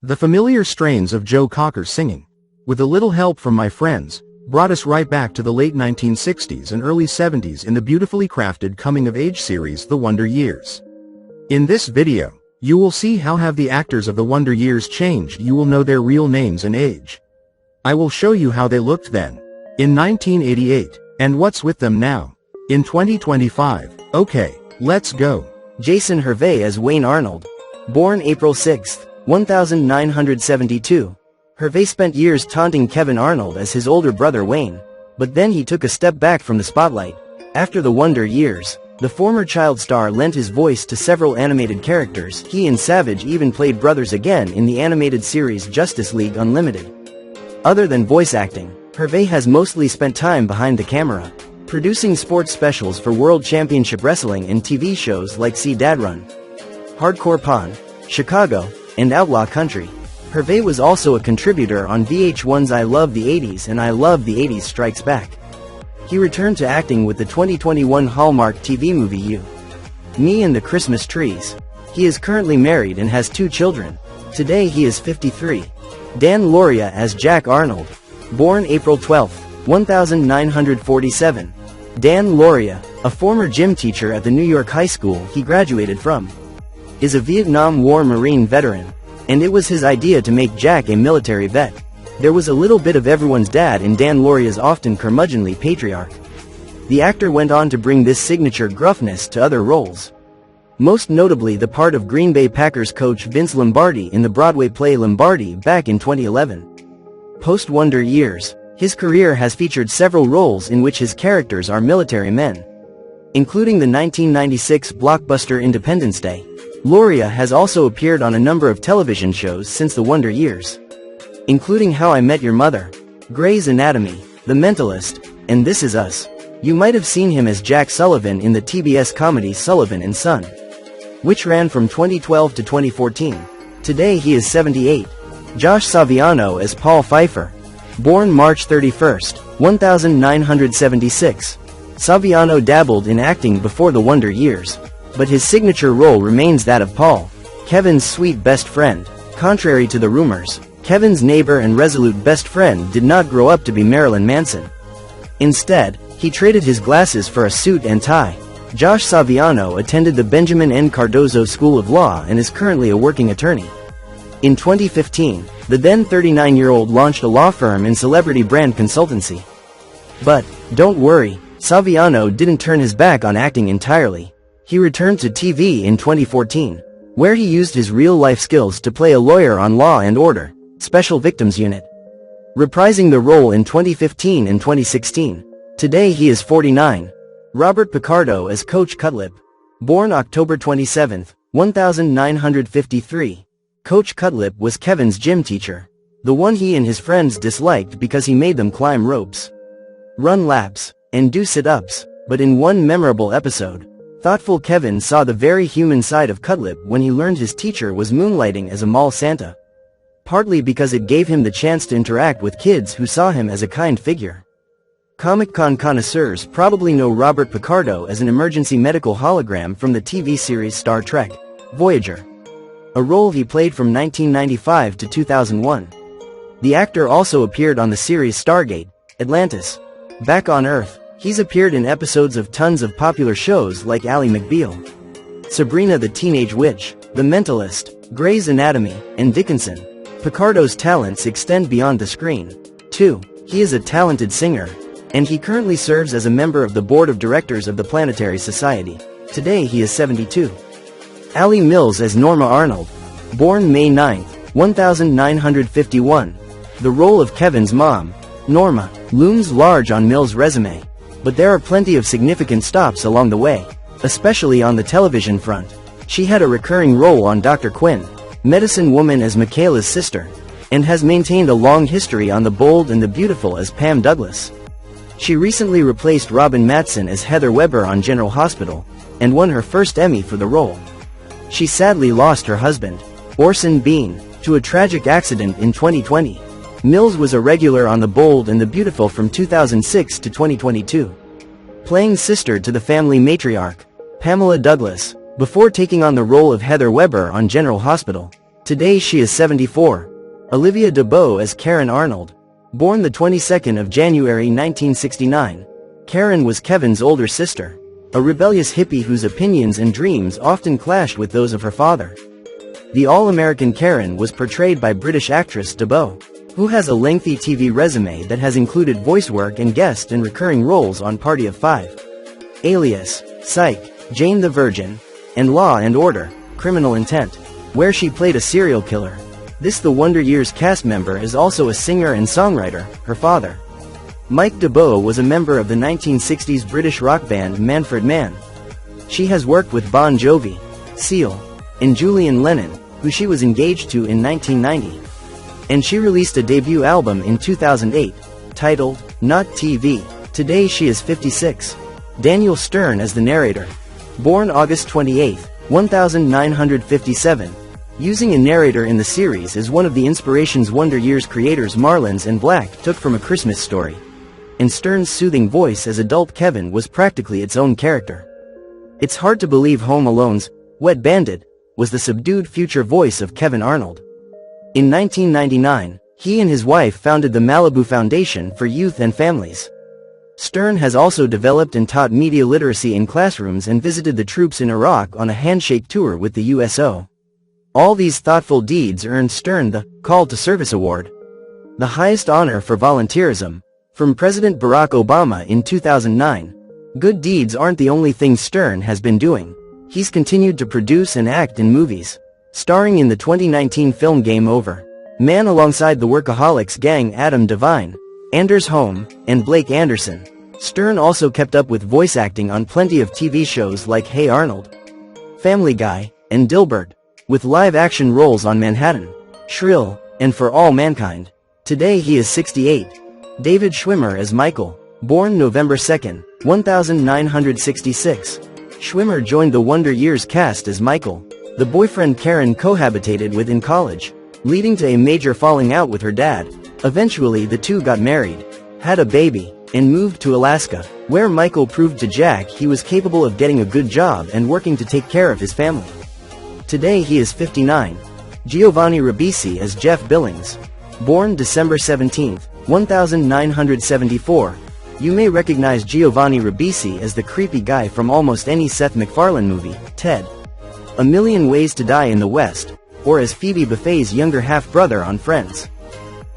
The familiar strains of Joe Cocker's singing, with a little help from my friends, brought us right back to the late 1960s and early 70s in the beautifully crafted coming-of-age series The Wonder Years. In this video, you will see how have the actors of The Wonder Years changed. You will know their real names and age. I will show you how they looked then, in 1988, and what's with them now, in 2025. Okay, let's go. Jason Harvey as Wayne Arnold. Born April 6, 1972. Harvey spent years taunting Kevin Arnold as his older brother Wayne, but then he took a step back from the spotlight. After The Wonder Years, the former child star lent his voice to several animated characters. He and Savage even played brothers again in the animated series Justice League Unlimited. Other than voice acting, Harvey has mostly spent time behind the camera, producing sports specials for World Championship Wrestling and TV shows like See Dad Run, Hardcore Pond, Chicago, and Outlaw Country. Harvey was also a contributor on VH1's I Love the 80s and I Love the 80s Strikes Back. He returned to acting with the 2021 Hallmark TV movie You, Me and the Christmas Trees. He is currently married and has 2 children. Today he is 53. Dan Lauria as Jack Arnold. Born April 12, 1947. Dan Lauria, a former gym teacher at the New York high school he graduated from, is a Vietnam War Marine veteran, and it was his idea to make Jack a military vet. There was a little bit of everyone's dad in Dan Lauria's often curmudgeonly patriarch. The actor went on to bring this signature gruffness to other roles, most notably the part of Green Bay Packers coach Vince Lombardi in the Broadway play Lombardi back in 2011. Post-Wonder Years, his career has featured several roles in which his characters are military men, including the 1996 blockbuster Independence Day. Lauria has also appeared on a number of television shows since The Wonder Years, including How I Met Your Mother, Grey's Anatomy, The Mentalist, and This Is Us. You might have seen him as Jack Sullivan in the TBS comedy Sullivan and Son, which ran from 2012 to 2014. Today he is 78. Josh Saviano as Paul Feifer. Born March 31, 1976. Saviano dabbled in acting before The Wonder Years, but his signature role remains that of Paul, Kevin's sweet best friend. Contrary to the rumors, Kevin's neighbor and resolute best friend did not grow up to be Marilyn Manson. Instead, he traded his glasses for a suit and tie. Josh Saviano attended the Benjamin N. Cardozo School of Law and is currently a working attorney. In 2015, the then 39-year-old launched a law firm in celebrity brand consultancy. But, don't worry, Saviano didn't turn his back on acting entirely. He returned to TV in 2014, where he used his real-life skills to play a lawyer on Law and Order, Special Victims Unit, reprising the role in 2015 and 2016. Today he is 49. Robert Picardo as Coach Cuddlip. Born October 27, 1953. Coach Cuddlip was Kevin's gym teacher, the one he and his friends disliked because he made them climb ropes, run laps, and do sit-ups. But in one memorable episode, thoughtful Kevin saw the very human side of Cuddlip when he learned his teacher was moonlighting as a mall Santa, partly because it gave him the chance to interact with kids who saw him as a kind figure. Comic-Con connoisseurs probably know Robert Picardo as an emergency medical hologram from the TV series Star Trek, Voyager, a role he played from 1995 to 2001. The actor also appeared on the series Stargate, Atlantis. Back on Earth, he's appeared in episodes of tons of popular shows like Ally McBeal, Sabrina the Teenage Witch, The Mentalist, Grey's Anatomy, and Dickinson. Picardo's talents extend beyond the screen, too. He is a talented singer, and he currently serves as a member of the board of directors of the Planetary Society. Today he is 72. Ali Mills as Norma Arnold. Born May 9, 1951. The role of Kevin's mom, Norma, looms large on Mills' resume, but there are plenty of significant stops along the way, especially on the television front. She had a recurring role on Dr. Quinn, Medicine Woman as Michaela's sister, and has maintained a long history on The Bold and the Beautiful as Pam Douglas. She recently replaced Robin Mattson as Heather Weber on General Hospital, and won her first Emmy for the role. She sadly lost her husband, Orson Bean, to a tragic accident in 2020. Mills was a regular on The Bold and the Beautiful from 2006 to 2022, playing sister to the family matriarch, Pamela Douglas, before taking on the role of Heather Weber on General Hospital. Today she is 74. Olivia DeBow as Karen Arnold. Born the 22nd of January 1969. Karen was Kevin's older sister, a rebellious hippie whose opinions and dreams often clashed with those of her father. The all-American Karen was portrayed by British actress DeBow, who has a lengthy TV resume that has included voice work and guest and recurring roles on Party of Five, Alias, Psych, Jane the Virgin, and Law and Order, Criminal Intent, where she played a serial killer. This The Wonder Years cast member is also a singer and songwriter, her father. Mike DeBow was a member of the 1960s British rock band Manfred Mann. She has worked with Bon Jovi, Seal, and Julian Lennon, who she was engaged to in 1990. And she released a debut album in 2008, titled, Not TV. Today she is 56. Daniel Stern as the narrator. Born August 28, 1957. Using a narrator in the series is one of the inspirations Wonder Years creators Marlins and Black took from A Christmas Story. And Stern's soothing voice as adult Kevin was practically its own character. It's hard to believe Home Alone's Wet Bandit was the subdued future voice of Kevin Arnold. In 1999, he and his wife founded the Malibu Foundation for Youth and Families. Stern has also developed and taught media literacy in classrooms and visited the troops in Iraq on a handshake tour with the USO. All these thoughtful deeds earned Stern the Call to Service Award, the highest honor for volunteerism, from President Barack Obama in 2009. Good deeds aren't the only things Stern has been doing. He's continued to produce and act in movies, starring in the 2019 film Game Over, Man alongside the Workaholics gang Adam Devine, Anders Holm, and Blake Anderson. Stern also kept up with voice acting on plenty of TV shows like Hey Arnold, Family Guy, and Dilbert, with live-action roles on Manhattan, Shrill, and For All Mankind. Today he is 68. David Schwimmer as Michael. Born November 2, 1966. Schwimmer joined the Wonder Years cast as Michael, the boyfriend Karen cohabitated with in college, leading to a major falling out with her dad. Eventually the two got married, had a baby, and moved to Alaska, where Michael proved to Jack he was capable of getting a good job and working to take care of his family. Today he is 59. Giovanni Ribisi as Jeff Billings. Born December 17, 1974. You may recognize Giovanni Ribisi as the creepy guy from almost any Seth MacFarlane movie, Ted, A Million Ways to Die in the West, or as Phoebe Buffay's younger half-brother on Friends.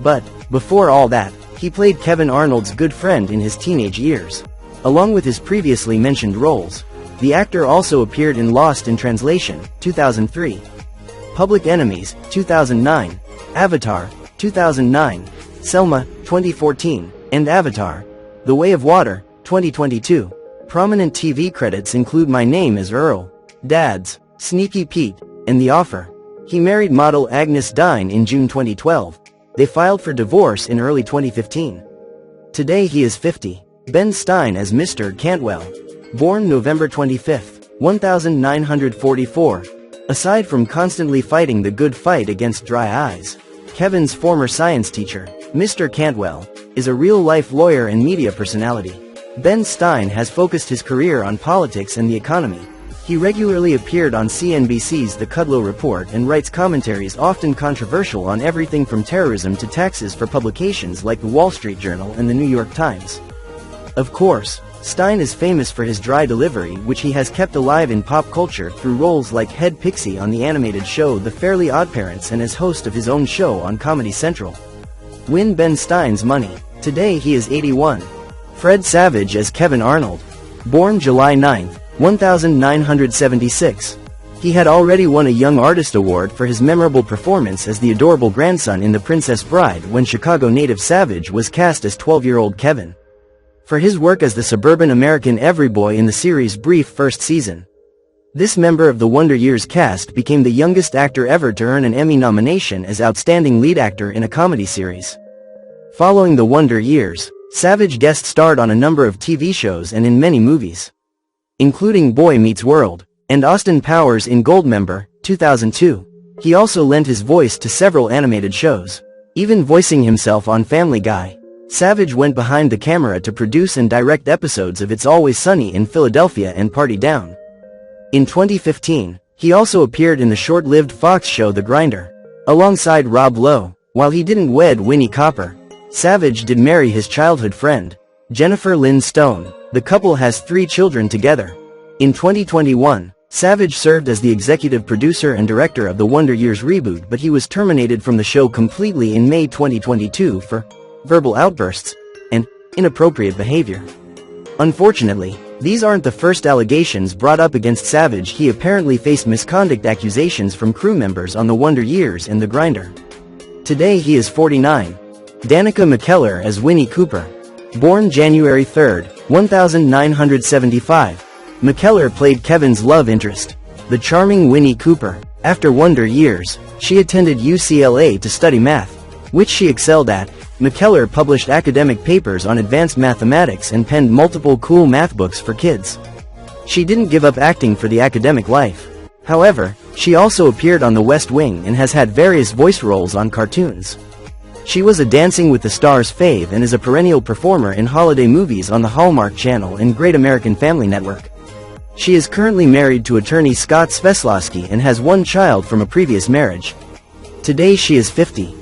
But, before all that, he played Kevin Arnold's good friend in his teenage years. Along with his previously mentioned roles, the actor also appeared in Lost in Translation, 2003, Public Enemies, 2009, Avatar, 2009, Selma, 2014, and Avatar, The Way of Water, 2022. Prominent TV credits include My Name is Earl, Dads, Sneaky Pete, and The Offer. He married model Agnes Stein in June 2012. They filed for divorce in early 2015. Today he is 50. Ben Stein as Mr. Cantwell. Born November 25, 1944. Aside from constantly fighting the good fight against dry eyes, Kevin's former science teacher, Mr. Cantwell, is a real-life lawyer and media personality. Ben Stein has focused his career on politics and the economy. He regularly appeared on CNBC's The Cuddlip Report and writes commentaries often controversial on everything from terrorism to taxes for publications like The Wall Street Journal and The New York Times. Of course, Stein is famous for his dry delivery, which he has kept alive in pop culture through roles like Head Pixie on the animated show The Fairly OddParents and as host of his own show on Comedy Central. Win Ben Stein's money. Today he is 81. Fred Savage as Kevin Arnold. Born July 9, 1976. He had already won a Young Artist Award for his memorable performance as the adorable grandson in The Princess Bride when Chicago native Savage was cast as 12-year-old Kevin. For his work as the suburban American Everyboy in the series' brief first season. This member of the Wonder Years cast became the youngest actor ever to earn an Emmy nomination as Outstanding Lead Actor in a Comedy Series. Following the Wonder Years, Savage guest starred on a number of TV shows and in many movies, including Boy Meets World, and Austin Powers in Goldmember, 2002. He also lent his voice to several animated shows, even voicing himself on Family Guy. Savage went behind the camera to produce and direct episodes of It's Always Sunny in Philadelphia and Party Down. In 2015, he also appeared in the short-lived Fox show The Grinder. Alongside Rob Lowe, while he didn't wed Winnie Cooper, Savage did marry his childhood friend, Jennifer Lynn Stone. The couple has 3 children together. In 2021, Savage served as the executive producer and director of the Wonder Years reboot, but he was terminated from the show completely in May 2022 for verbal outbursts and inappropriate behavior. Unfortunately, these aren't the first allegations brought up against Savage. He apparently faced misconduct accusations from crew members on the Wonder Years and The Grinder. Today he is 49. Danica McKellar as Winnie Cooper. Born January 3, 1975. McKellar played Kevin's love interest, the charming Winnie Cooper. After Wonder Years, she attended UCLA to study math, which she excelled at. McKellar published academic papers on advanced mathematics and penned multiple cool math books for kids. She didn't give up acting for the academic life. However, she also appeared on The West Wing and has had various voice roles on cartoons. She was a Dancing with the Stars fave and is a perennial performer in holiday movies on the Hallmark Channel and Great American Family Network. She is currently married to attorney Scott Sveslowski and has 1 child from a previous marriage. Today she is 50.